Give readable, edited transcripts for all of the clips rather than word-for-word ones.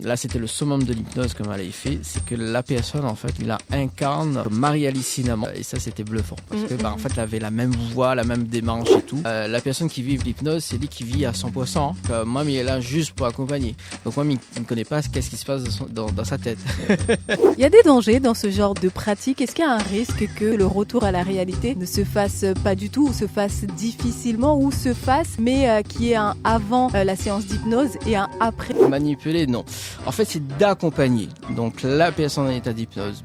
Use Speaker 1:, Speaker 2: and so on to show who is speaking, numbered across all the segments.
Speaker 1: là c'était le summum de l'hypnose comme elle avait fait, c'est que la personne en fait, il la incarne Marie-Alice Cinnamon. Et ça c'était bluffant parce que en fait, elle avait la même voix, la même démarche et tout. La personne qui vit l'hypnose, c'est lui qui vit à 100%. Moi, il est là juste pour accompagner. Donc moi, il ne connaît pas qu'est-ce qui se passe dans sa tête.
Speaker 2: Il y a des dangers dans ce genre de pratique. Est-ce qu'il y a un risque que le retour à la réalité ne se fasse pas du tout, ou se fasse difficilement, ou se fasse, mais qu'il y ait un avant la séance d'hypnose et un après?
Speaker 1: Manipuler, non. En fait, c'est d'accompagner. Donc la personne en état d'hypnose.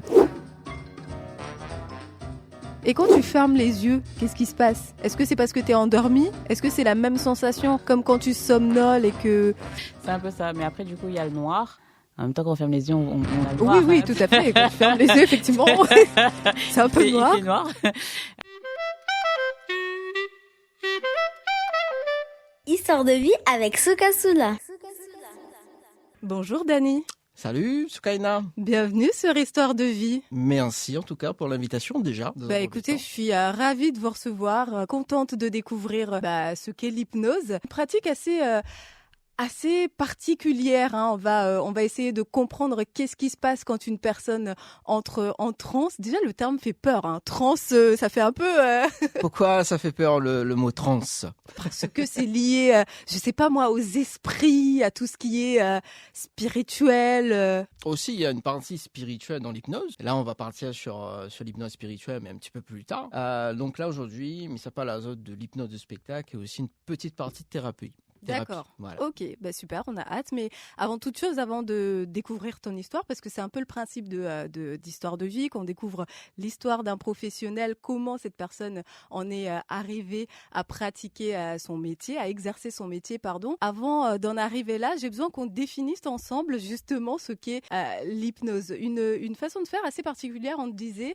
Speaker 2: Et quand tu fermes les yeux, qu'est-ce qui se passe? Est-ce que c'est parce que tu es endormi? Est-ce que c'est la même sensation comme quand tu somnoles et que...
Speaker 3: C'est un peu ça, mais après du coup il y a le noir. En même temps quand on ferme les yeux, on a le noir.
Speaker 2: Oui, oui, tout à fait. Quand tu fermes les yeux, effectivement, c'est un peu noir.
Speaker 3: Il fait noir.
Speaker 4: Histoire de vie avec Sukasula.
Speaker 2: Bonjour Dani.
Speaker 1: Salut, Soukaina.
Speaker 2: Bienvenue sur Histoire de vie.
Speaker 1: Merci en tout cas pour l'invitation déjà.
Speaker 2: Écoutez, je suis ravie de vous recevoir, contente de découvrir ce qu'est l'hypnose. Une pratique assez particulière, hein. On va essayer de comprendre qu'est-ce qui se passe quand une personne entre en transe. Déjà, le terme fait peur, hein. Transe, ça fait un peu...
Speaker 1: Pourquoi ça fait peur le mot transe?
Speaker 2: Parce que c'est lié, je sais pas moi, aux esprits, à tout ce qui est spirituel.
Speaker 1: Aussi, il y a une partie spirituelle dans l'hypnose. Et là, on va partir sur l'hypnose spirituelle, mais un petit peu plus tard. Donc là, aujourd'hui, mis à part la zone de l'hypnose de spectacle, il y a aussi une petite partie de thérapie.
Speaker 2: D'accord,
Speaker 1: voilà.
Speaker 2: Ok, super, on a hâte. Mais avant toute chose, avant de découvrir ton histoire, parce que c'est un peu le principe d'Histoire de vie, qu'on découvre l'histoire d'un professionnel, comment cette personne en est arrivée à pratiquer son métier, à exercer son métier, pardon. Avant d'en arriver là, j'ai besoin qu'on définisse ensemble justement ce qu'est l'hypnose. Une façon de faire assez particulière, on te disait,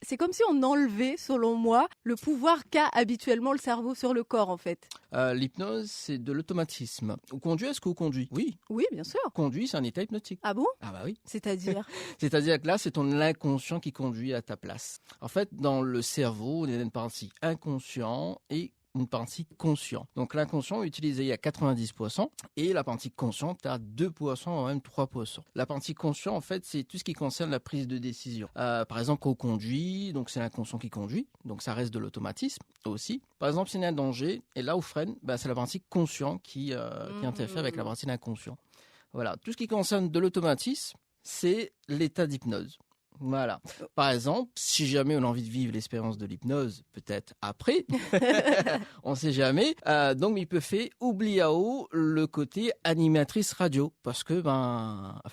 Speaker 2: c'est comme si on enlevait, selon moi, le pouvoir qu'a habituellement le cerveau sur le corps, en fait.
Speaker 1: L'hypnose, c'est de l'automatisme. Vous conduit, est-ce que vous conduit? Oui.
Speaker 2: Oui, bien sûr.
Speaker 1: Conduit, c'est un état hypnotique.
Speaker 2: Ah bon?
Speaker 1: Ah bah oui.
Speaker 2: C'est-à-dire?
Speaker 1: C'est-à-dire que là, c'est ton inconscient qui conduit à ta place. En fait, dans le cerveau, il y a une partie inconscient et une partie conscient. Donc l'inconscient est utilisé à 90% et la partie consciente à 2% ou même 3%. La partie conscient, en fait, c'est tout ce qui concerne la prise de décision. Par exemple, quand on conduit, donc c'est l'inconscient qui conduit, donc ça reste de l'automatisme aussi. Par exemple, s'il y a un danger, et là où freine, c'est la partie conscient qui interfère avec la partie inconscient. Voilà, tout ce qui concerne de l'automatisme, c'est l'état d'hypnose. Voilà. Par exemple, si jamais on a envie de vivre l'expérience de l'hypnose, peut-être après, on ne sait jamais. Donc, il peut faire oublier le côté animatrice radio, parce que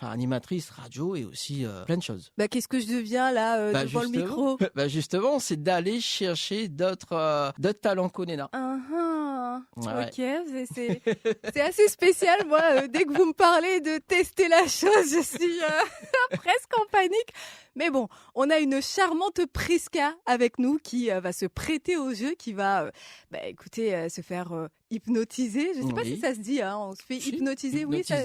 Speaker 1: animatrice radio est aussi plein de choses.
Speaker 2: Qu'est-ce que je deviens là devant le micro?
Speaker 1: Justement, c'est d'aller chercher d'autres talents qu'on est là.
Speaker 2: Ouais. Ok, c'est assez spécial. Moi, dès que vous me parlez de tester la chose, je suis presque en panique. Mais bon, on a une charmante Priska avec nous qui va se prêter au jeu, qui va, se faire hypnotiser. Je ne sais pas si ça se dit, hein, on se fait hypnotiser. Oui, ça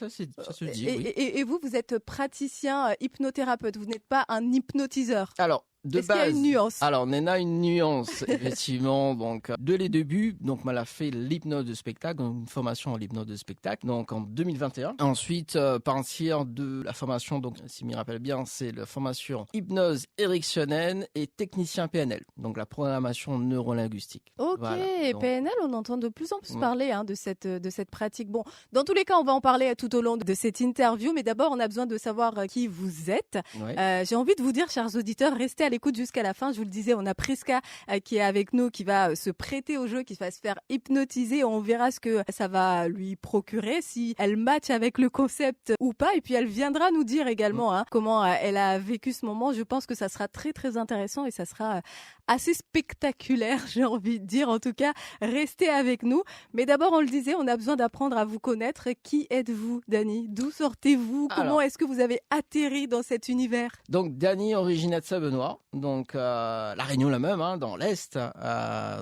Speaker 2: se dit. Et vous êtes praticien hypnothérapeute, vous n'êtes pas un hypnotiseur.
Speaker 1: Alors,
Speaker 2: est-ce qu'il y a une nuance?
Speaker 1: Alors, on en a une nuance, effectivement. Donc, dès les débuts, donc, on a fait l'hypnose de spectacle, une formation en hypnose de spectacle, donc en 2021. Ensuite, partir de la formation, donc, si je me rappelle bien, c'est la formation hypnose ericksonienne et technicien PNL, donc la programmation neurolinguistique.
Speaker 2: Ok, voilà, donc... PNL, on entend de plus en plus parler de cette pratique. Bon, dans tous les cas, on va en parler tout au long de cette interview, mais d'abord, on a besoin de savoir qui vous êtes. Ouais. J'ai envie de vous dire, chers auditeurs, restez à l'écoute jusqu'à la fin. Je vous le disais, on a Priska qui est avec nous, qui va se prêter au jeu, qui va se faire hypnotiser. On verra ce que ça va lui procurer, si elle match avec le concept ou pas. Et puis elle viendra nous dire également comment elle a vécu ce moment. Je pense que ça sera très très intéressant et ça sera assez spectaculaire, j'ai envie de dire. En tout cas, restez avec nous. Mais d'abord, on le disait, on a besoin d'apprendre à vous connaître. Qui êtes-vous, Dani? D'où sortez-vous? Comment est-ce que vous avez atterri dans cet univers?
Speaker 1: Donc, Dani, originaire de Saint-Benoît, donc La Réunion la même, dans l'Est.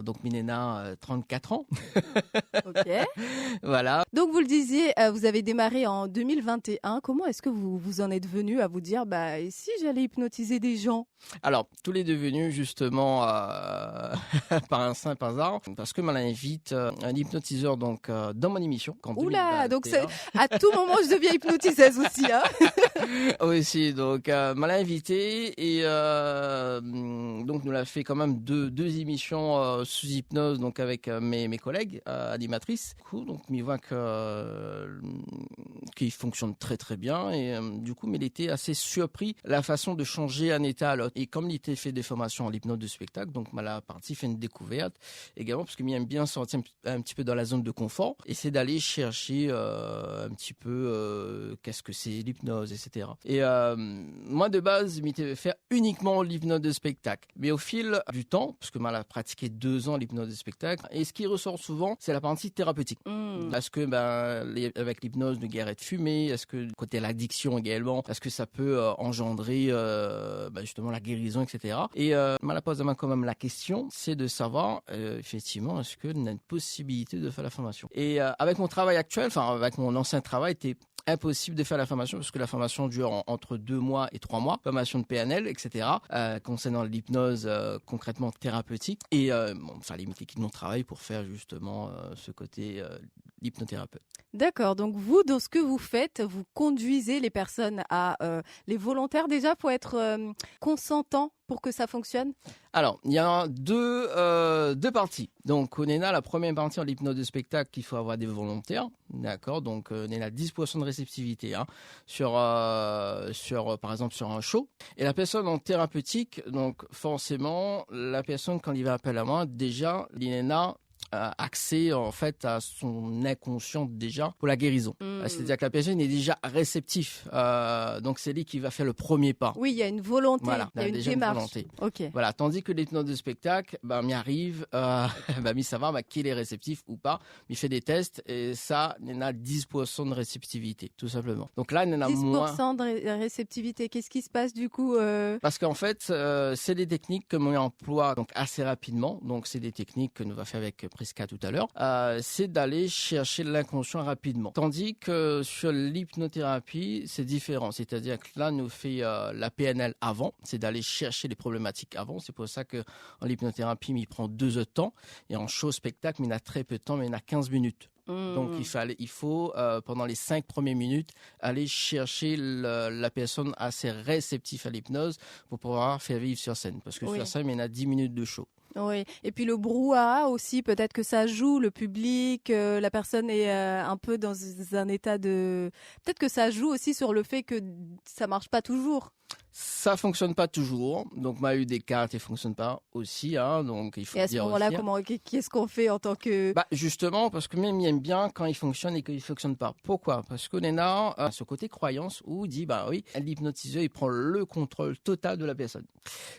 Speaker 1: Donc, Minéna, 34 ans.
Speaker 2: Ok.
Speaker 1: Voilà.
Speaker 2: Donc, vous le disiez, vous avez démarré en 2021. Comment est-ce que vous en êtes venu à vous dire, aussi j'allais hypnotiser des gens.
Speaker 1: Alors, tout est devenu justement par un simple hasard, parce que m'a invite un hypnotiseur donc dans mon émission.
Speaker 2: Oula, donc à tout moment je deviens hypnotiseuse aussi. Hein.
Speaker 1: Aussi, donc m'a invité et donc nous l'a fait quand même deux émissions sous hypnose, donc avec mes collègues animatrices. Du coup, donc m'y voit qu'il fonctionne très très bien et du coup, mais il était assez surpris la façon de changer un état à l'autre. Et comme il était fait des formations en hypnose de spectacle, donc m'a partie fait une découverte également parce qu'il m'aime bien sortir un petit peu dans la zone de confort et c'est d'aller chercher un petit peu qu'est-ce que c'est l'hypnose, etc. Et moi de base, je m'étais fait uniquement l'hypnose de spectacle. Mais au fil du temps, parce que m'a pratiqué 2 ans l'hypnose de spectacle, et ce qui ressort souvent, c'est la partie thérapeutique. Parce que avec l'hypnose de guerre et de fumée, est-ce que côté l'addiction également, est-ce que ça peut engendrer justement la guérison, etc. Et m'a pose quand même la question, c'est de savoir effectivement est-ce que y a une possibilité de faire la formation. Et avec mon travail actuel, enfin avec mon ancien travail, c'était impossible de faire la formation parce que la formation dure entre 2 mois et 3 mois, formation de PNL, etc. Concernant l'hypnose concrètement thérapeutique et enfin limiter mon travail pour faire justement ce côté l'hypnothérapeute.
Speaker 2: D'accord, donc vous, dans ce que vous faites, vous conduisez les personnes à les volontaires déjà pour être consentants pour que ça fonctionne?
Speaker 1: Alors, il y a deux parties. Donc, on est là, la première partie en l'hypnose de spectacle, il faut avoir des volontaires, d'accord. Donc, on est là 10% de réceptivité sur par exemple, sur un show. Et la personne en thérapeutique, donc forcément, la personne quand il va appeler à moi, déjà, il est là accès en fait à son inconscient déjà pour la guérison. C'est-à-dire que la personne est déjà réceptif. Donc c'est lui qui va faire le premier pas.
Speaker 2: Oui, il y a une volonté,
Speaker 1: voilà,
Speaker 2: il y a une démarche. Okay.
Speaker 1: Voilà, tandis que l'hypnose de spectacle, m'y arrive, m'y savoir qu'il est réceptif ou pas, m'y fait des tests et ça, il y en a 10% de réceptivité, tout simplement. Donc là, il y en a
Speaker 2: 10%
Speaker 1: moins.
Speaker 2: de réceptivité. Qu'est-ce qui se passe du coup
Speaker 1: Parce qu'en fait, c'est des techniques que l'on emploie donc assez rapidement. Donc c'est des techniques que nous va faire avec Prisca tout à l'heure, c'est d'aller chercher l'inconscient rapidement. Tandis que sur l'hypnothérapie, c'est différent. C'est-à-dire que là, nous fait la PNL avant, c'est d'aller chercher les problématiques avant. C'est pour ça que en l'hypnothérapie, il prend 2 heures de temps. Et en show spectacle, il a très peu de temps, mais il a 15 minutes. Donc il faut pendant les 5 premières minutes aller chercher la personne assez réceptive à l'hypnose pour pouvoir faire vivre sur scène. Parce que sur scène, il y en a 10 minutes de show.
Speaker 2: Oui, et puis le brouhaha aussi, peut-être que ça joue, le public, la personne est un peu dans un état de... Peut-être que ça joue aussi sur le fait que ça marche pas toujours.
Speaker 1: Ça fonctionne pas toujours, donc m'a eu des cas qui fonctionnent pas aussi, donc il faut dire. Et
Speaker 2: à ce moment-là, qu'est-ce qu'on fait en tant que...
Speaker 1: Justement, parce que même il aime bien quand il fonctionne et qu'il fonctionne pas. Pourquoi? Parce qu'on est là ce côté croyance où il dit oui, l'hypnotiseur il prend le contrôle total de la personne.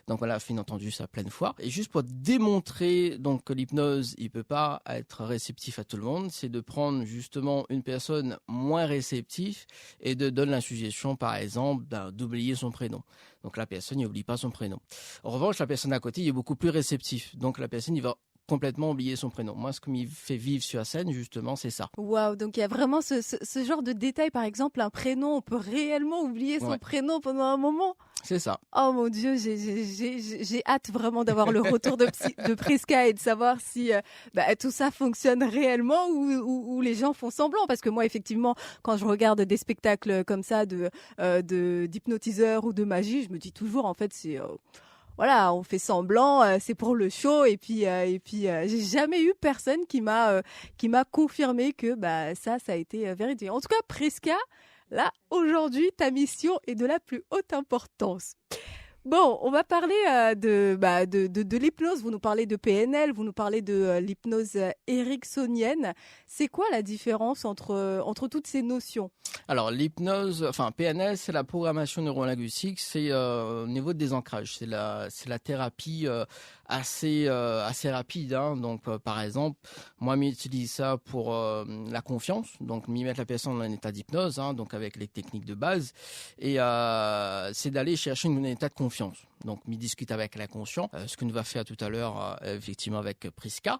Speaker 1: Donc voilà, bien entendu ça plein de fois. Et juste pour démontrer donc que l'hypnose il peut pas être réceptif à tout le monde, c'est de prendre justement une personne moins réceptive et de donner la suggestion par exemple d'oublier son prénom. Donc la personne n'oublie pas son prénom. En revanche, la personne à côté il est beaucoup plus réceptif. Donc la personne il va complètement oublier son prénom. Moi, ce qui me fait vivre sur la scène, justement, c'est ça.
Speaker 2: Waouh, donc il y a vraiment ce genre de détail. Par exemple, un prénom, on peut réellement oublier son prénom pendant un moment.
Speaker 1: C'est ça.
Speaker 2: Oh mon Dieu, j'ai hâte vraiment d'avoir le retour de Prisca et de savoir si tout ça fonctionne réellement ou les gens font semblant. Parce que moi, effectivement, quand je regarde des spectacles comme ça d'hypnotiseurs ou de magie, je me dis toujours, en fait, c'est... Voilà, on fait semblant, c'est pour le show et puis j'ai jamais eu personne qui m'a confirmé que ça a été véridique. En tout cas, Prisca, là aujourd'hui, ta mission est de la plus haute importance. Bon, on va parler de l'hypnose. Vous nous parlez de PNL, vous nous parlez de l'hypnose ericksonienne. C'est quoi la différence entre toutes ces notions? Alors,
Speaker 1: l'hypnose, PNL, c'est la programmation neurolinguistique, c'est au niveau des ancrages. C'est la thérapie assez rapide. Donc, par exemple, moi, j'utilise ça pour la confiance. Donc, mettre la personne dans un état d'hypnose, donc avec les techniques de base. Et c'est d'aller chercher un état de confiance. Donc, il discute avec l'inconscient. Ce que nous va faire tout à l'heure, effectivement, avec Prisca,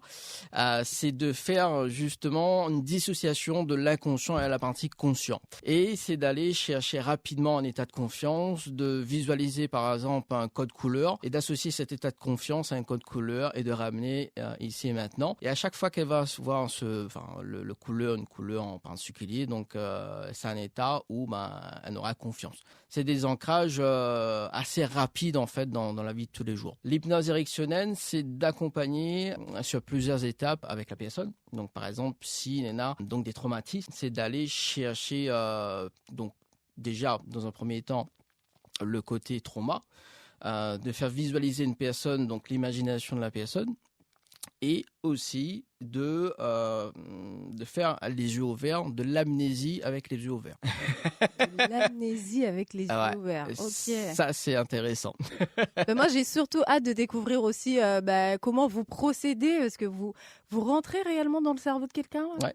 Speaker 1: c'est de faire justement une dissociation de l'inconscient et la partie conscient. Et c'est d'aller chercher rapidement un état de confiance, de visualiser par exemple un code couleur et d'associer cet état de confiance à un code couleur et de ramener ici et maintenant. Et à chaque fois qu'elle va voir une couleur en particulier, donc c'est un état où elle aura confiance. C'est des ancrages assez rapides en fait dans la vie de tous les jours. L'hypnose érectionnelle, c'est d'accompagner sur plusieurs étapes avec la personne. Donc par exemple, si il y en a donc des traumatismes, c'est d'aller chercher donc déjà dans un premier temps le côté trauma, de faire visualiser une personne, donc l'imagination de la personne, et aussi de faire les yeux ouverts, de l'amnésie avec les yeux ouverts.
Speaker 2: L'amnésie avec les yeux ouverts, ok.
Speaker 1: Ça, c'est intéressant.
Speaker 2: Moi, j'ai surtout hâte de découvrir aussi comment vous procédez, parce que vous rentrez réellement dans le cerveau de quelqu'un.
Speaker 1: Ouais.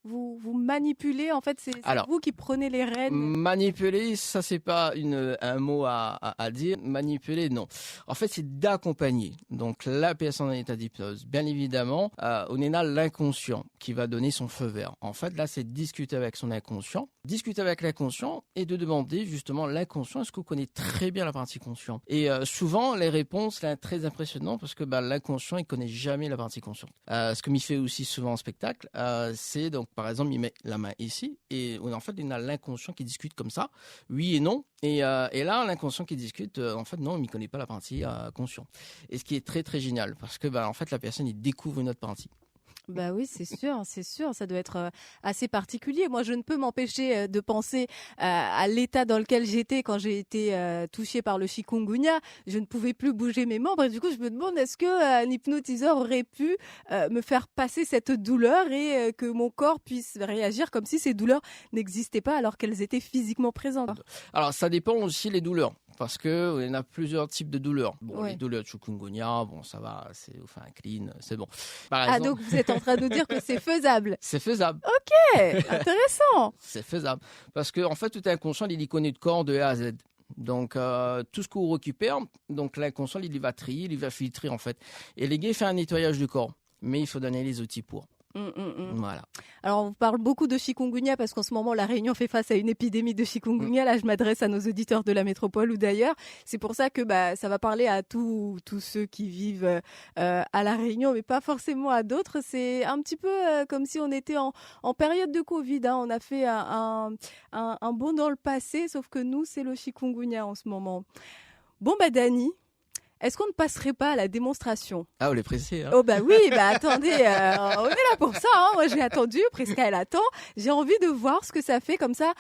Speaker 2: Vous manipulez, en fait, c'est vous qui prenez les rênes.
Speaker 1: Manipuler, ça c'est pas un mot à dire. Manipuler, non. En fait, c'est d'accompagner. Donc la personne en état d'hypnose, bien évidemment, on a l'inconscient qui va donner son feu vert. En fait, là, c'est discuter avec son inconscient, discuter avec l'inconscient et de demander justement l'inconscient, est-ce que vous connaissez très bien la partie consciente? Et souvent, les réponses sont très impressionnantes parce que l'inconscient, il connaît jamais la partie consciente. Ce que m'y fait aussi souvent en spectacle, c'est donc par exemple il met la main ici et en fait il a l'inconscient qui discute comme ça, oui et non, et là l'inconscient qui discute en fait non, il ne connaît pas la partie consciente, et ce qui est très très génial parce que en fait la personne il découvre une autre partie.
Speaker 2: Bah oui, c'est sûr, ça doit être assez particulier. Moi, je ne peux m'empêcher de penser à l'état dans lequel j'étais quand j'ai été touchée par le chikungunya. Je ne pouvais plus bouger mes membres et du coup, je me demande est-ce que un hypnotiseur aurait pu me faire passer cette douleur et que mon corps puisse réagir comme si ces douleurs n'existaient pas alors qu'elles étaient physiquement présentes.
Speaker 1: Alors, ça dépend aussi les douleurs. Parce qu'il y en a plusieurs types de douleurs. Bon, les douleurs de chikungunya, bon, ça va, un clean, c'est bon. Par exemple,
Speaker 2: donc vous êtes en train de nous dire que c'est faisable.
Speaker 1: C'est faisable.
Speaker 2: Ok, intéressant.
Speaker 1: C'est faisable. Parce qu'en fait, tout inconscient, il y connaît de corps de A à Z. Donc, tout ce qu'on récupère, donc l'inconscient, il va trier, il va filtrer, en fait. Et les gars, fait un nettoyage du corps. Mais il faut donner les outils pour. Voilà.
Speaker 2: Alors, on parle beaucoup de chikungunya parce qu'en ce moment, La Réunion fait face à une épidémie de chikungunya. Là, je m'adresse à nos auditeurs de la métropole ou d'ailleurs. C'est pour ça que ça va parler à tous ceux qui vivent à La Réunion, mais pas forcément à d'autres. C'est un petit peu comme si on était en période de Covid. Hein. On a fait un bond dans le passé, sauf que nous, c'est le chikungunya en ce moment. Bon, Dani, est-ce qu'on ne passerait pas à la démonstration?
Speaker 1: Ah, on est pressé. Hein.
Speaker 2: Oh oui, attendez, on est là pour ça. Hein. Moi, j'ai attendu, Prisca, elle attend. J'ai envie de voir ce que ça fait. Comme ça,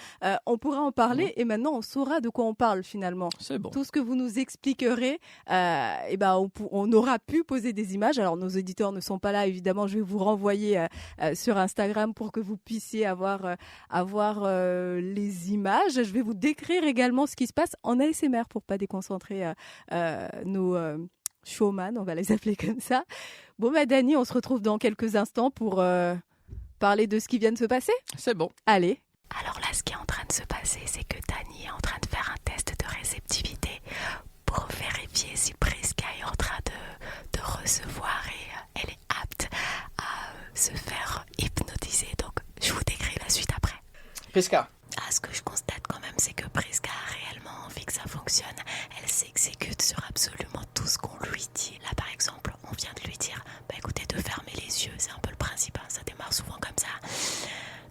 Speaker 2: on pourra en parler et maintenant, on saura de quoi on parle finalement.
Speaker 1: C'est bon.
Speaker 2: Tout ce que vous nous expliquerez, on aura pu poser des images. Alors, nos auditeurs ne sont pas là, évidemment. Je vais vous renvoyer sur Instagram pour que vous puissiez avoir les images. Je vais vous décrire également ce qui se passe en ASMR pour pas déconcentrer nos showman, on va les appeler comme ça. Bon, Dani, on se retrouve dans quelques instants pour parler de ce qui vient de se passer.
Speaker 1: C'est bon.
Speaker 2: Allez.
Speaker 5: Alors là, ce qui est en train de se passer, c'est que Dani est en train de faire un test de réceptivité pour vérifier si Prisca est en train de recevoir et elle est apte à se faire hypnotiser. Donc, je vous décris la suite après.
Speaker 1: Prisca.
Speaker 5: Ce que je constate quand même, c'est que Prisca a réellement envie que ça fonctionne. Elle s'exécute sur absolument tout ce qu'on lui dit. Là, par exemple, on vient de lui dire, écoutez, de fermer les yeux, c'est un peu le principe, hein, ça démarre souvent comme ça.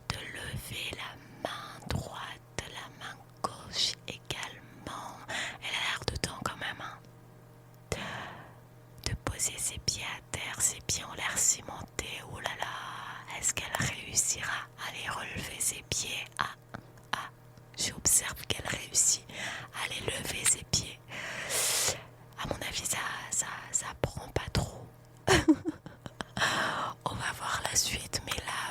Speaker 5: De lever la main droite, la main gauche également. Elle a l'air dedans quand même, hein. De poser ses pieds à terre, ses pieds ont l'air cimentés. Oh là là, est-ce qu'elle réussira à les relever ses pieds? J'observe qu'elle réussit à les lever ses pieds. À mon avis, ça prend pas trop. On va voir la suite, mais là,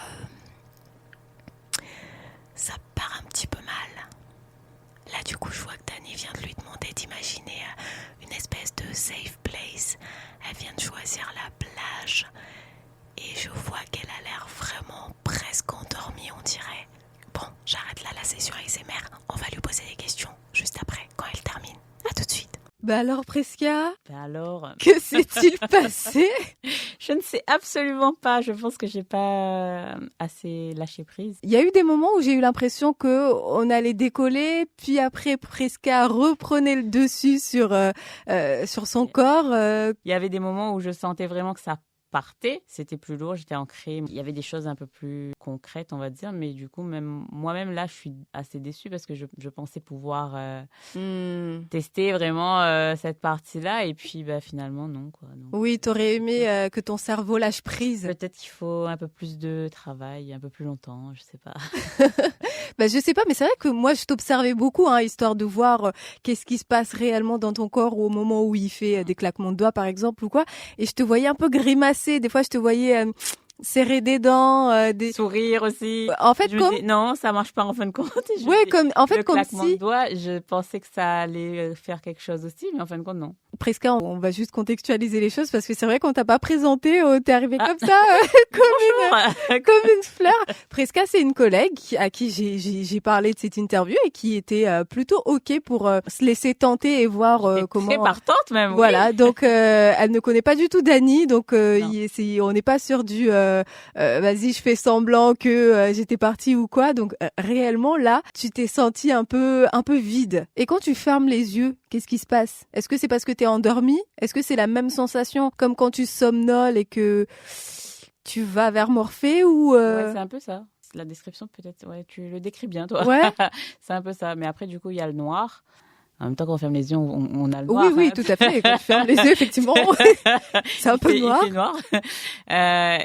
Speaker 5: ça part un petit peu mal. Là, du coup, je vois que Dani vient de lui demander d'imaginer une espèce de safe place. Elle vient de choisir la plage. Et je vois qu'elle a l'air vraiment presque endormie, on dirait. Bon, j'arrête là la session ASMR. On va lui poser des questions juste après, quand elle termine. À tout de suite.
Speaker 2: Bah alors, Prisca,
Speaker 3: Alors,
Speaker 2: que s'est-il passé?
Speaker 3: je ne sais absolument pas. Je pense que j'ai pas assez lâché prise.
Speaker 2: Il y a eu des moments où j'ai eu l'impression que on allait décoller, puis après Prisca reprenait le dessus sur son corps.
Speaker 3: Il y avait des moments où je sentais vraiment que ça partait, c'était plus lourd, j'étais ancrée. Il y avait des choses un peu plus concrètes, on va dire, mais du coup, même moi-même, là, je suis assez déçue parce que je pensais pouvoir tester vraiment cette partie-là, et puis finalement, non, quoi. Donc,
Speaker 2: Oui, t'aurais aimé que ton cerveau lâche prise.
Speaker 3: peut-être qu'il faut un peu plus de travail, un peu plus longtemps, je sais pas.
Speaker 2: Bah, je sais pas, mais c'est vrai que moi, je t'observais beaucoup, histoire de voir qu'est-ce qui se passe réellement dans ton corps au moment où il fait des claquements de doigts, par exemple, ou quoi. Et je te voyais un peu grimacer. Des fois, je te voyais serrer des dents,
Speaker 3: Sourire aussi.
Speaker 2: En fait,
Speaker 3: non, ça marche pas en fin de compte.
Speaker 2: Ouais, comme
Speaker 3: claquement
Speaker 2: si
Speaker 3: de doigts, je pensais que ça allait faire quelque chose aussi, mais en fin de compte, non.
Speaker 2: Prisca, on va juste contextualiser les choses parce que c'est vrai qu'on t'a pas présenté, t'es arrivée comme ça, comme une fleur. Prisca, c'est une collègue à qui j'ai parlé de cette interview et qui était plutôt ok pour se laisser tenter et voir comment.
Speaker 3: Très partante même.
Speaker 2: Voilà,
Speaker 3: oui.
Speaker 2: donc elle ne connaît pas du tout Dany, donc on n'est pas sur du vas-y, je fais semblant que j'étais partie ou quoi. Donc réellement là, tu t'es sentie un peu vide. Et quand tu fermes les yeux, qu'est-ce qui se passe? Est-ce que c'est parce que t'es endormi? Est-ce que c'est la même sensation comme quand tu somnoles et que tu vas vers Morphée ou
Speaker 3: Ouais, c'est un peu ça. La description peut-être, ouais, tu le décris bien toi.
Speaker 2: Ouais.
Speaker 3: C'est un peu ça. Mais après, du coup, il y a le noir. En même temps, quand on ferme les yeux, on a le noir.
Speaker 2: Oui, tout à fait. Quand tu fermes les yeux, effectivement, c'est un peu noir.
Speaker 3: Il fait noir.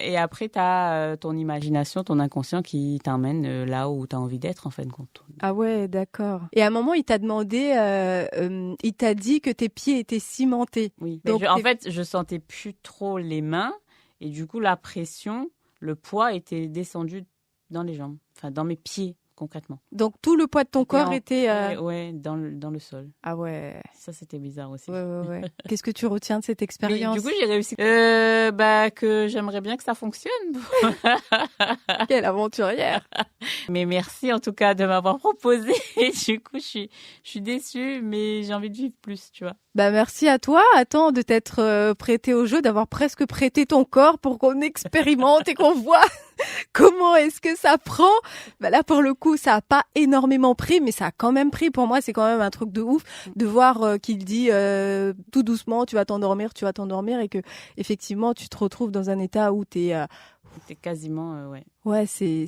Speaker 3: Et après, tu as ton imagination, ton inconscient qui t'emmène là où tu as envie d'être, en fin de compte.
Speaker 2: Ah ouais, d'accord. Et à un moment, il t'a demandé, il t'a dit que tes pieds étaient cimentés.
Speaker 3: Oui.
Speaker 2: Donc,
Speaker 3: en fait, je sentais plus trop les mains. Et du coup, la pression, le poids était descendu dans les jambes. Enfin, dans mes pieds. Concrètement.
Speaker 2: Donc tout le poids de ton corps était...
Speaker 3: Ouais, dans le sol.
Speaker 2: Ah ouais.
Speaker 3: Ça, c'était bizarre aussi.
Speaker 2: Ouais. Qu'est-ce que tu retiens de cette expérience?
Speaker 3: Du coup, j'ai réussi. Que j'aimerais bien que ça fonctionne.
Speaker 2: Quelle aventurière.
Speaker 3: Mais merci en tout cas de m'avoir proposé. Et du coup, je suis déçue, mais j'ai envie de vivre plus, tu vois.
Speaker 2: Bah merci à toi, attends, de t'être prêté au jeu, d'avoir presque prêté ton corps pour qu'on expérimente et qu'on voit comment est-ce que ça prend. Bah là, pour le coup, ça a pas énormément pris, mais ça a quand même pris. Pour moi, c'est quand même un truc de ouf de voir qu'il dit tout doucement, tu vas t'endormir, et que effectivement, tu te retrouves dans un état où t'es
Speaker 3: quasiment, ouais.
Speaker 2: Ouais, c'est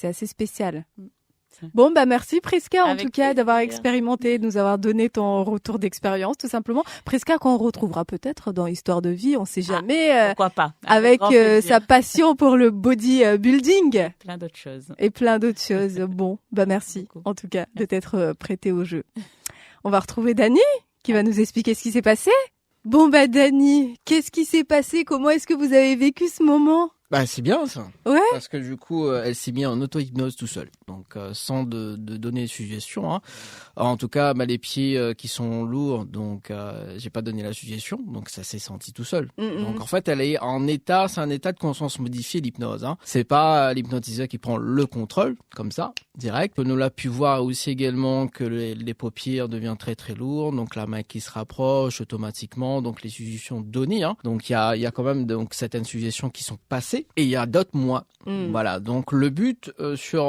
Speaker 2: assez spécial. Bon, bah merci Prisca en tout cas d'avoir expérimenté, de nous avoir donné ton retour d'expérience tout simplement. Prisca qu'on retrouvera peut-être dans Histoire de vie, on sait jamais.
Speaker 3: Pourquoi pas.
Speaker 2: Avec sa passion pour le bodybuilding.
Speaker 3: Plein d'autres choses.
Speaker 2: Et plein d'autres choses. Bon, bah merci en tout cas de t'être prêté au jeu. On va retrouver Dany qui va nous expliquer ce qui s'est passé. Bon bah Dany, qu'est-ce qui s'est passé? Comment est-ce que vous avez vécu ce moment?
Speaker 1: Bah c'est bien ça.
Speaker 2: Ouais.
Speaker 1: Parce que du coup, elle s'est mise en auto-hypnose tout seul. Donc sans de donner de suggestion. En tout cas, les pieds qui sont lourds, donc j'ai pas donné la suggestion. Donc ça s'est senti tout seul. Donc en fait, elle est en état, c'est un état de conscience modifié, l'hypnose. C'est pas l'hypnotiseur qui prend le contrôle comme ça, direct. On l'a pu voir aussi également que les paupières deviennent très très lourdes. Donc la main qui se rapproche automatiquement. Donc les suggestions données. Donc il y a quand même donc certaines suggestions qui sont passées. Et il y a d'autres moins. Voilà. Donc le but sur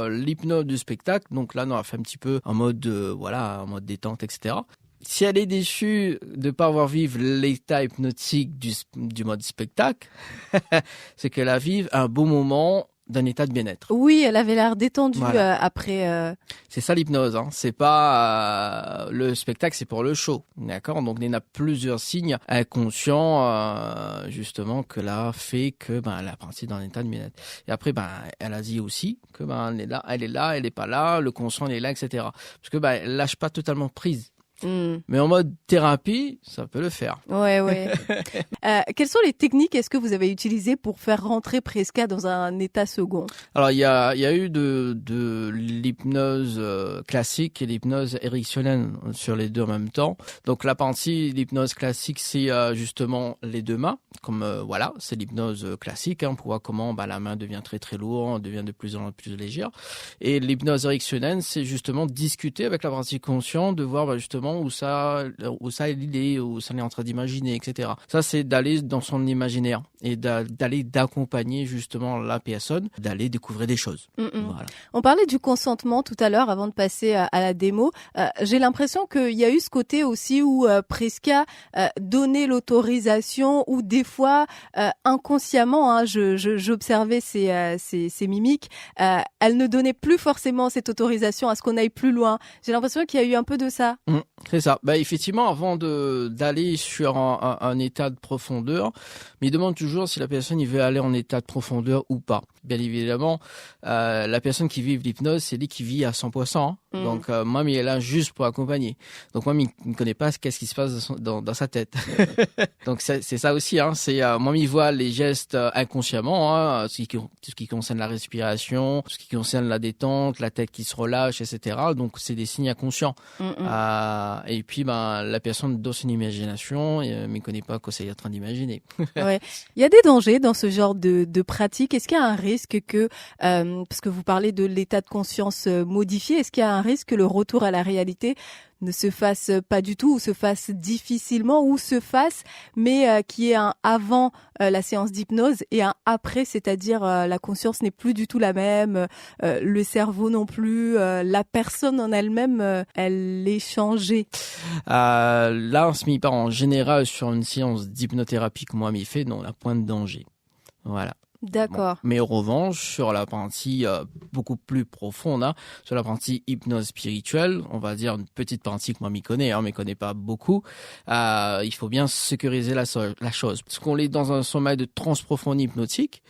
Speaker 1: l'hypnose du spectacle, donc là on a fait un petit peu en mode en mode détente, etc. Si elle est déçue de pas avoir vécu l'état hypnotique du mode spectacle, c'est qu'elle a vécu un beau moment d'un état de bien-être.
Speaker 2: Oui, elle avait l'air détendue après.
Speaker 1: C'est ça l'hypnose. C'est pas le spectacle, c'est pour le show, d'accord. Donc il y en a plusieurs signes inconscients justement que là fait que elle est partie dans un état de bien-être. Et après elle a dit aussi que elle est là, elle est pas là, le conscient elle est là, etc. Parce que elle lâche pas totalement prise. Mais en mode thérapie, ça peut le faire.
Speaker 2: Ouais. Quelles sont les techniques est-ce que vous avez utilisées pour faire rentrer Prisca dans un état second? Alors,
Speaker 1: il y a eu de l'hypnose classique et l'hypnose érectionnelle sur les deux en même temps. Donc, la partie l'hypnose classique, c'est justement les deux mains. Comme c'est l'hypnose classique pour voir comment la main devient très très lourde, devient de plus en plus légère. Et l'hypnose érectionnelle, c'est justement discuter avec la partie consciente, de voir justement l'inconscient où ça il est, où ça est en train d'imaginer, etc. Ça, c'est d'aller dans son imaginaire et d'accompagner justement la personne, d'aller découvrir des choses. Voilà.
Speaker 2: On parlait du consentement tout à l'heure avant de passer à la démo. J'ai l'impression qu'il y a eu ce côté aussi où Prisca donnait l'autorisation ou des fois inconsciemment, j'observais ses mimiques, elle ne donnait plus forcément cette autorisation à ce qu'on aille plus loin. J'ai l'impression qu'il y a eu un peu de ça.
Speaker 1: C'est ça. Effectivement, avant d'aller sur un état de profondeur, mais il demande toujours si la personne il veut aller en état de profondeur ou pas. Bien évidemment, la personne qui vit l'hypnose, c'est lui qui vit à 100%. Donc, moi, il est là juste pour accompagner. Donc, moi, il ne connaît pas qu'est-ce qui se passe dans sa tête. Donc, c'est ça aussi. C'est moi, il voit les gestes inconsciemment, tout ce qui concerne la respiration, tout ce qui concerne la détente, la tête qui se relâche, etc. Donc, c'est des signes inconscients. Et puis, la personne dans son imagination, mais ne connaît pas quoi c'est en train d'imaginer.
Speaker 2: Ouais. Il y a des dangers dans ce genre de pratique. Est-ce qu'il y a un risque que, parce que vous parlez de l'état de conscience modifié, est-ce qu'il y a un risque que le retour à la réalité ne se fasse pas du tout ou se fasse difficilement ou se fasse, mais qu'il y ait un avant la séance d'hypnose et un après, c'est-à-dire la conscience n'est plus du tout la même, le cerveau non plus, la personne en elle-même, elle est changée.
Speaker 1: Là, on se met pas en général sur une séance d'hypnothérapie que moi m'y fait, non, la point de danger. Voilà.
Speaker 2: D'accord.
Speaker 1: Mais en revanche, sur la partie beaucoup plus profonde, sur la partie hypnose spirituelle, on va dire une petite partie que moi m'y connais, mais connais pas beaucoup, il faut bien sécuriser la chose. Parce qu'on est dans un sommeil de transe profonde hypnotique,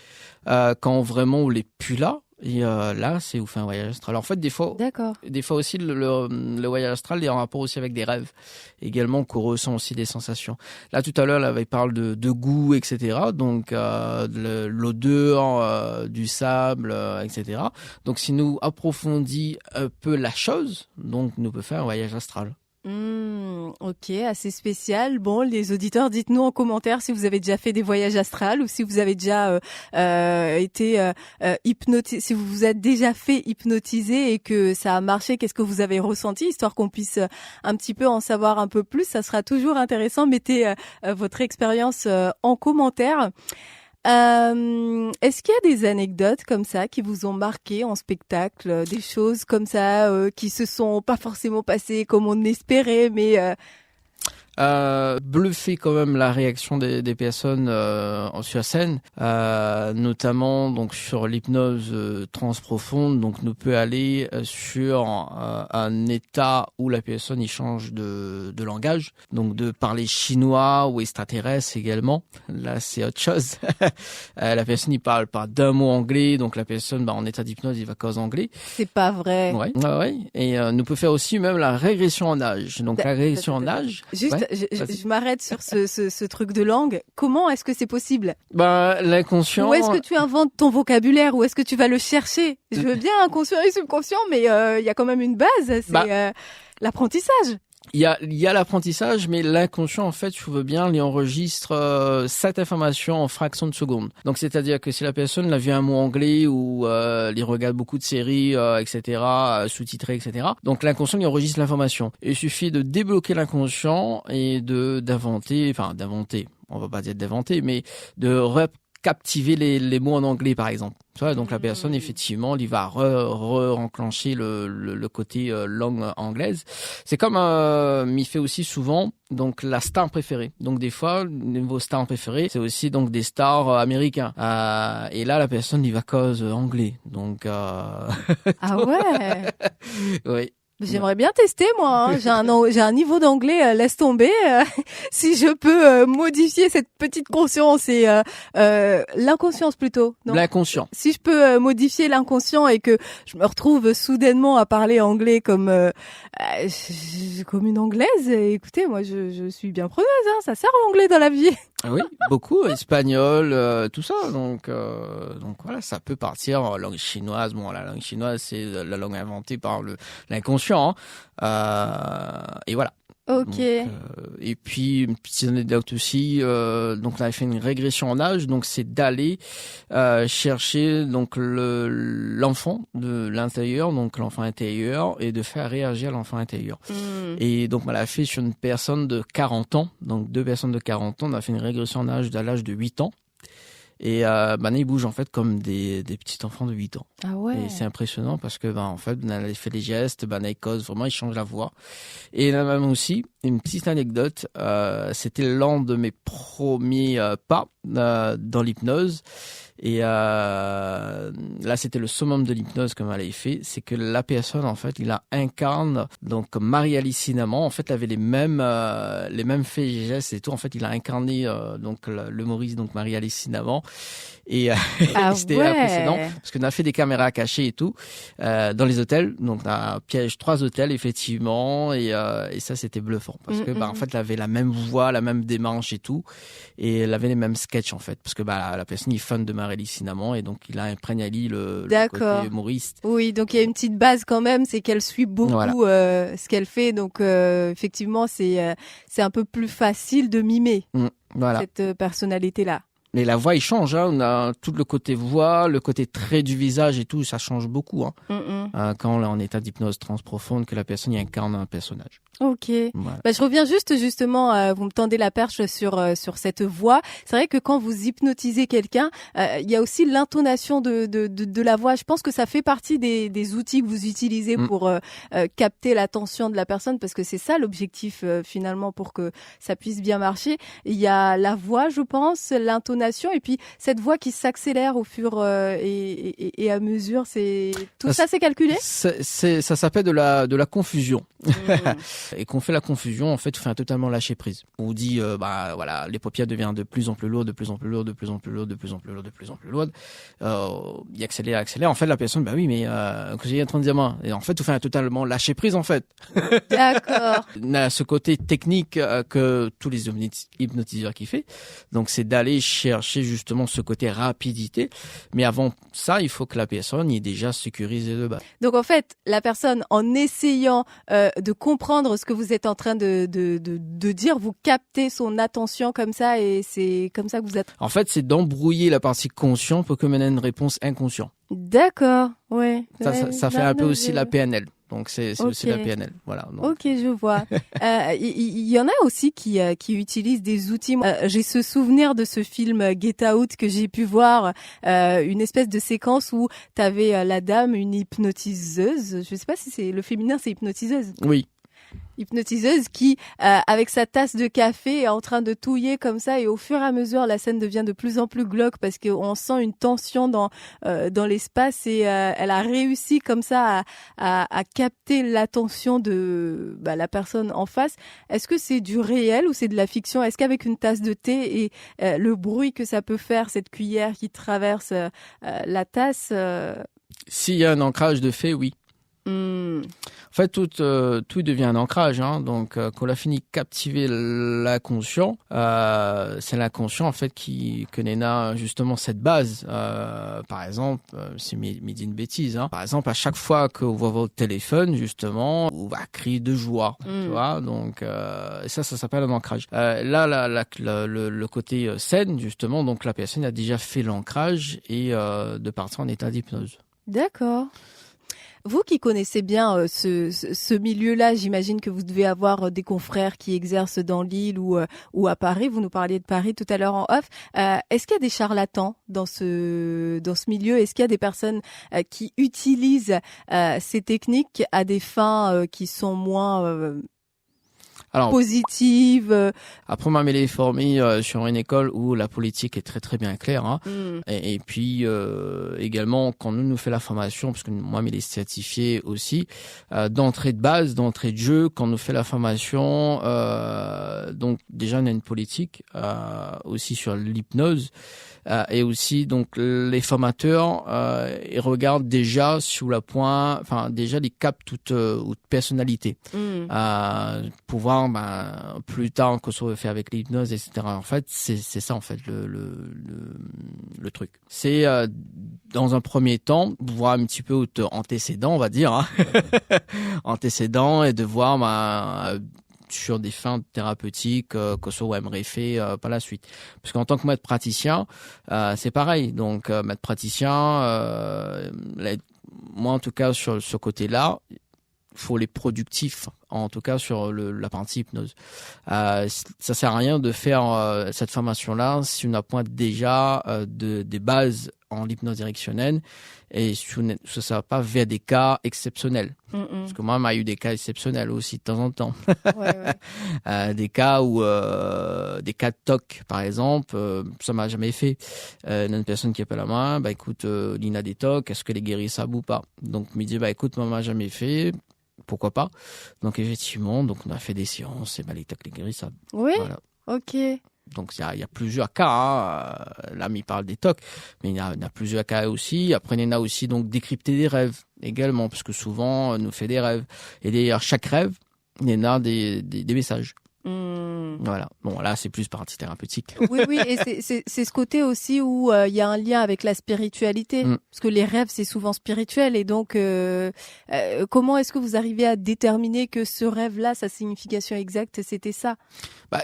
Speaker 1: quand vraiment on n'est plus là. Et là, c'est où fait un voyage astral. Alors, en fait, des fois aussi, le voyage astral est en rapport aussi avec des rêves. Également, qu'on ressent aussi des sensations. Là, tout à l'heure, il parle de goût, etc. Donc, l'odeur du sable, etc. Donc, si nous approfondit un peu la chose, donc, nous peut faire un voyage astral.
Speaker 2: Ok, assez spécial. Bon, les auditeurs, dites-nous en commentaire si vous avez déjà fait des voyages astrales ou si vous avez déjà été hypnotisé, si vous vous êtes déjà fait hypnotiser et que ça a marché, qu'est-ce que vous avez ressenti, histoire qu'on puisse un petit peu en savoir un peu plus. Ça sera toujours intéressant. Mettez votre expérience en commentaire. Est-ce qu'il y a des anecdotes comme ça qui vous ont marqué en spectacle, des choses comme ça qui se sont pas forcément passées comme on espérait, mais
Speaker 1: bluffé quand même la réaction des personnes sur scène, notamment donc sur l'hypnose transprofonde. Donc nous peut aller sur un état où la personne y change de langage, donc de parler chinois ou extraterrestre également. Là c'est autre chose. La personne il parle pas d'un mot anglais, donc la personne en état d'hypnose il va cause anglais.
Speaker 2: C'est pas vrai.
Speaker 1: Ouais. Et nous peut faire aussi même la régression en âge. Donc la régression en âge.
Speaker 2: Juste, je m'arrête sur ce truc de langue. Comment est-ce que c'est possible?
Speaker 1: L'inconscient.
Speaker 2: Où est-ce que tu inventes ton vocabulaire? Où est-ce que tu vas le chercher? Je veux bien inconscient et subconscient, mais il y a quand même une base. C'est l'apprentissage.
Speaker 1: Il y a l'apprentissage, mais l'inconscient, en fait, je veux bien, il enregistre cette information en fraction de seconde. Donc, c'est-à-dire que si la personne a vu un mot anglais ou il regarde beaucoup de séries, etc., sous-titrées, etc., donc l'inconscient, il enregistre l'information. Il suffit de débloquer l'inconscient et d'inventer, on va pas dire d'inventer, mais de captiver les mots en anglais, par exemple. Donc la personne, effectivement, il va enclencher le côté langue anglaise. C'est comme il fait aussi souvent donc la star préférée. Donc des fois, niveau star préférée, c'est aussi donc des stars américains. Et là, la personne, il va cause anglais. Donc
Speaker 2: ah ouais.
Speaker 1: Oui.
Speaker 2: J'aimerais bien tester, moi. J'ai un niveau d'anglais, laisse tomber. Si je peux modifier cette petite conscience et l'inconscience plutôt. Non,
Speaker 1: l'inconscient.
Speaker 2: Si je peux modifier l'inconscient et que je me retrouve soudainement à parler anglais comme une anglaise, écoutez, moi je suis bien preneuse. Ça sert l'anglais dans la vie.
Speaker 1: Oui, beaucoup, espagnol, tout ça. Donc voilà, ça peut partir en langue chinoise. Bon, la langue chinoise, c'est la langue inventée par l'inconscient. Et voilà.
Speaker 2: Ok.
Speaker 1: Donc, et puis une petite anecdote aussi. Donc on avait fait une régression en âge. Donc c'est d'aller chercher donc l'enfant de l'intérieur, donc l'enfant intérieur, et de faire réagir l'enfant intérieur. Et donc on l'a fait sur une personne de 40 ans. Donc 2 personnes de 40 ans. On a fait une régression en âge à l'âge de 8 ans. Et ils bougent en fait comme des petits enfants de 8 ans.
Speaker 2: Ah ouais.
Speaker 1: Et c'est impressionnant parce que en fait, ils font les gestes, ils causent vraiment, ils changent la voix. Et là même aussi, une petite anecdote, c'était l'un de mes premiers pas dans l'hypnose. Et là, c'était le summum de l'hypnose comme elle avait fait, c'est que la personne, en fait, il la incarne. Donc, Marie-Alice Cinnamon, en fait, elle avait les mêmes faits et gestes et tout. En fait, il a incarné donc l'humoriste, donc Marie-Alice Cinnamon. Et c'était impressionnant parce qu'on a fait des caméras cachées et tout dans les hôtels. Donc, on a piégé 3 hôtels effectivement, et ça, c'était bluffant parce que en fait, elle avait la même voix, la même démarche et tout, et elle avait les mêmes sketchs en fait parce que la personne est fan de Marie-Alice Cinnamon et donc il a imprégné le côté humoriste.
Speaker 2: Oui, donc il y a une petite base quand même, c'est qu'elle suit beaucoup ce qu'elle fait, donc effectivement c'est un peu plus facile de mimer cette personnalité-là.
Speaker 1: Mais la voix, il change. On a tout le côté voix, le côté trait du visage et tout, ça change beaucoup. Quand on est en état d'hypnose transprofonde, que la personne y incarne un personnage.
Speaker 2: Ok. Voilà. Je reviens justement, vous me tendez la perche sur cette voix. C'est vrai que quand vous hypnotisez quelqu'un, il y a aussi l'intonation de la voix. Je pense que ça fait partie des outils que vous utilisez pour capter l'attention de la personne, parce que c'est ça l'objectif finalement pour que ça puisse bien marcher. Il y a la voix, je pense, l'intonation, et puis cette voix qui s'accélère au fur et à mesure. C'est tout ça, c'est calculé.
Speaker 1: Ça s'appelle de la confusion. Et qu'on fait la confusion, en fait, on fait totalement lâcher prise. On dit, les paupières deviennent de plus en plus lourdes, de plus en plus lourdes, de plus en plus lourdes, de plus en plus lourdes, de plus en plus lourdes. Il accélère. En fait, la personne, que j'ai en train de dire moi. Et en fait, on fait totalement lâcher prise, en fait.
Speaker 2: D'accord.
Speaker 1: On a ce côté technique que tous les hypnotiseurs qui font. Donc, c'est d'aller chercher justement ce côté rapidité. Mais avant ça, il faut que la personne y ait déjà sécurisé de base.
Speaker 2: Donc, en fait, la personne, en essayant de comprendre ce que vous êtes en train de dire, vous captez son attention comme ça, et c'est comme ça que vous êtes.
Speaker 1: En fait, c'est d'embrouiller la partie consciente pour que mène une réponse inconsciente.
Speaker 2: D'accord, ouais.
Speaker 1: Ça fait un peu aussi la PNL. Donc c'est aussi la PNL, voilà. Donc.
Speaker 2: Ok, je vois. Il y en a aussi qui utilisent des outils. J'ai ce souvenir de ce film Get Out que j'ai pu voir, une espèce de séquence où t'avais la dame, une hypnotiseuse. Je sais pas si c'est le féminin, c'est hypnotiseuse.
Speaker 1: Oui.
Speaker 2: Hypnotiseuse qui, avec sa tasse de café, est en train de touiller comme ça, et au fur et à mesure, la scène devient de plus en plus glauque parce qu'on sent une tension dans l'espace, et elle a réussi comme ça à capter l'attention de la personne en face. Est-ce que c'est du réel ou c'est de la fiction? Est-ce qu'avec une tasse de thé et le bruit que ça peut faire, cette cuillère qui traverse la tasse...
Speaker 1: S'il y a un ancrage de fait, oui. En fait, tout devient un ancrage. Donc, quand on a fini de captiver l'inconscient, c'est l'inconscient en fait qui connaît justement cette base. Par exemple, c'est dit une bêtise. Par exemple, à chaque fois que vous voyez votre téléphone, justement, on va crier de joie. Tu vois. Donc, ça s'appelle un ancrage. Le côté scène, justement, donc la personne a déjà fait l'ancrage et de partir en état d'hypnose.
Speaker 2: D'accord. Vous qui connaissez bien ce milieu-là, j'imagine que vous devez avoir des confrères qui exercent dans l'île ou à Paris. Vous nous parliez de Paris tout à l'heure en off. Est-ce qu'il y a des charlatans dans ce milieu? Est-ce qu'il y a des personnes qui utilisent ces techniques à des fins qui sont moins positive?
Speaker 1: Après, on m'a formé sur une école où la politique est très très bien claire. Et puis également, quand nous fait la formation, parce que moi, il est certifié aussi, d'entrée de base, d'entrée de jeu, quand nous fait la formation, donc déjà on a une politique aussi sur l'hypnose. Et aussi, donc, les formateurs, ils regardent déjà sur le point, déjà, ils captent toute personnalité. Pour voir, plus tard, que ça va faire avec l'hypnose, etc. En fait, c'est ça, en fait, le truc. C'est, dans un premier temps, voir un petit peu votre antécédent, on va dire, antécédent, et de voir, sur des fins thérapeutiques que ça aimerait faire par la suite. Parce qu'en tant que maître praticien, c'est pareil. Donc maître praticien, moi en tout cas sur ce côté-là, il faut les productifs, en tout cas sur la partie hypnose. Ça sert à rien de faire cette formation-là si on n'a point déjà des bases en hypnose directionnelle et ça ne va pas vers des cas exceptionnels. Parce que moi, il y a eu des cas exceptionnels aussi de temps en temps. Des cas où des cas de TOC, par exemple, ça m'a jamais fait. Une personne qui appelle à moi, écoute, Lina des TOC, est-ce que les guérissables ou pas? Donc, il me dit, écoute, moi, m'a jamais fait. Pourquoi pas? Donc effectivement, on a fait des séances et les TOC, les guérissables.
Speaker 2: Oui.
Speaker 1: Voilà.
Speaker 2: Ok.
Speaker 1: Donc il y a plusieurs cas. Là, il parle des TOC, mais il y a plusieurs cas aussi. Après, il y en a aussi donc décrypter des rêves également, parce que souvent, on nous fait des rêves. Et d'ailleurs, chaque rêve, il y en a des messages. Voilà. Bon, là, c'est plus partie thérapeutique.
Speaker 2: Oui, et c'est ce côté aussi où il y a un lien avec la spiritualité, parce que les rêves, c'est souvent spirituel, et donc comment est-ce que vous arrivez à déterminer que ce rêve-là, sa signification exacte, c'était ça?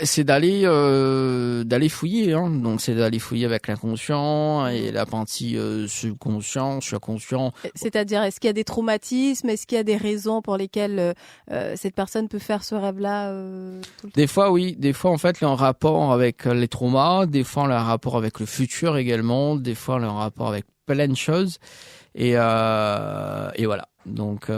Speaker 1: C'est d'aller fouiller, hein. Donc c'est d'aller fouiller avec l'inconscient et la partie subconscient.
Speaker 2: C'est-à-dire, est-ce qu'il y a des traumatismes, est-ce qu'il y a des raisons pour lesquelles cette personne peut faire ce rêve-là tout le temps?
Speaker 1: Des fois, oui. Des fois, en fait, il y a un rapport avec les traumas. Des fois, il y a un rapport avec le futur également. Des fois, il y a un rapport avec plein de choses. Et voilà. Donc,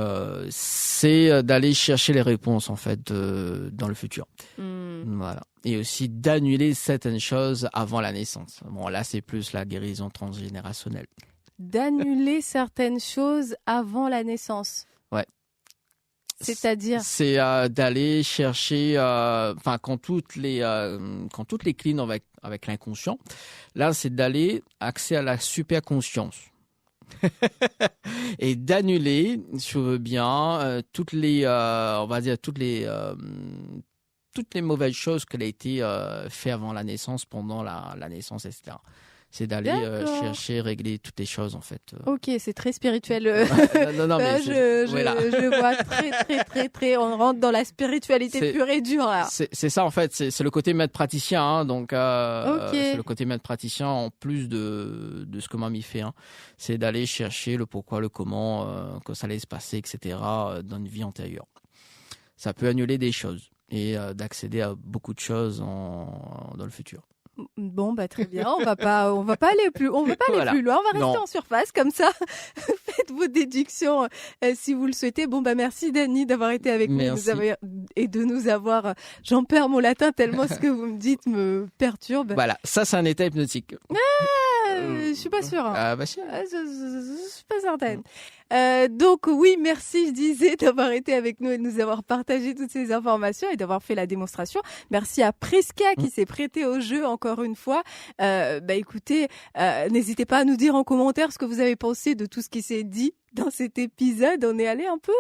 Speaker 1: c'est d'aller chercher les réponses, en fait, dans le futur. Voilà. Et aussi d'annuler certaines choses avant la naissance. Bon, là, c'est plus la guérison transgénérationnelle.
Speaker 2: D'annuler certaines choses avant la naissance.
Speaker 1: Ouais.
Speaker 2: C'est-à-dire?
Speaker 1: C'est d'aller chercher, quand toutes les clean avec l'inconscient, là, c'est d'aller accès à la super conscience. Et d'annuler, si on veut bien, toutes les mauvaises choses qu'elle a été fait avant la naissance, pendant la naissance, etc. C'est d'aller chercher, régler toutes les choses, en fait.
Speaker 2: Ok, c'est très spirituel.
Speaker 1: Non, mais
Speaker 2: je vois très, on rentre dans la spiritualité pure et dure, là.
Speaker 1: C'est ça, en fait. C'est le côté maître praticien, hein. Donc, c'est le côté maître praticien, en plus de ce que Mamie fait, hein. C'est d'aller chercher le pourquoi, le comment, que ça allait se passer, etc., dans une vie antérieure. Ça peut annuler des choses et d'accéder à beaucoup de choses dans le futur.
Speaker 2: Bon, très bien. On va pas aller plus loin. On va rester en surface comme ça. Faites vos déductions si vous le souhaitez. Bon, merci Dany d'avoir été avec nous et de nous avoir. J'en perds mon latin tellement ce que vous me dites me perturbe.
Speaker 1: Voilà, ça c'est un état hypnotique.
Speaker 2: Je suis pas sûre. Hein.
Speaker 1: Si.
Speaker 2: Je suis pas certaine. Donc oui, merci, je disais, d'avoir été avec nous et de nous avoir partagé toutes ces informations et d'avoir fait la démonstration. Merci à Prisca qui s'est prêté au jeu encore une fois. Écoutez, n'hésitez pas à nous dire en commentaire ce que vous avez pensé de tout ce qui s'est dit dans cet épisode. On est allé un peu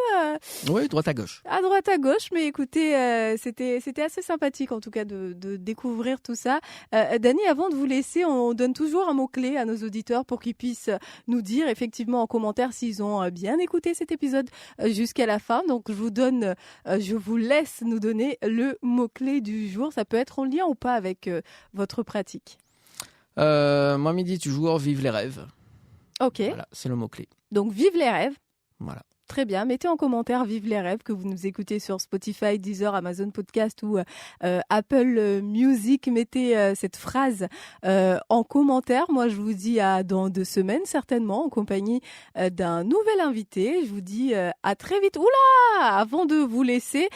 Speaker 1: oui, droite à gauche.
Speaker 2: À droite à gauche, mais écoutez, c'était assez sympathique en tout cas de découvrir tout ça. Dany, avant de vous laisser, on donne toujours un mot-clé à nos auditeurs pour qu'ils puissent nous dire effectivement en commentaire s'ils ont bien écouté cet épisode jusqu'à la fin. Donc je vous laisse nous donner le mot-clé du jour. Ça peut être en lien ou pas avec votre pratique.
Speaker 1: Moi, midi toujours, vive les rêves.
Speaker 2: Ok.
Speaker 1: Voilà, c'est le mot-clé.
Speaker 2: Donc, vive les rêves.
Speaker 1: Voilà.
Speaker 2: Très bien. Mettez en commentaire Vive les rêves que vous nous écoutez sur Spotify, Deezer, Amazon Podcast ou Apple Music. Mettez cette phrase en commentaire. Moi, je vous dis à dans 2 semaines, certainement, en compagnie d'un nouvel invité. Je vous dis à très vite. Oula! Avant de vous laisser,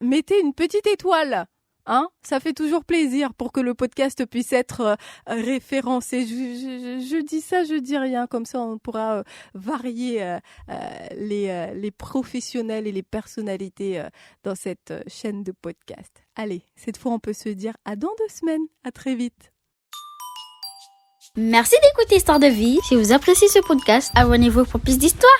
Speaker 2: mettez une petite étoile. Hein, ça fait toujours plaisir pour que le podcast puisse être référencé. Je dis ça, je dis rien. Comme ça, on pourra varier les professionnels et les personnalités dans cette chaîne de podcast. Allez, cette fois, on peut se dire à dans 2 semaines. À très vite.
Speaker 4: Merci d'écouter Histoire de vie. Si vous appréciez ce podcast, abonnez-vous pour plus d'histoires.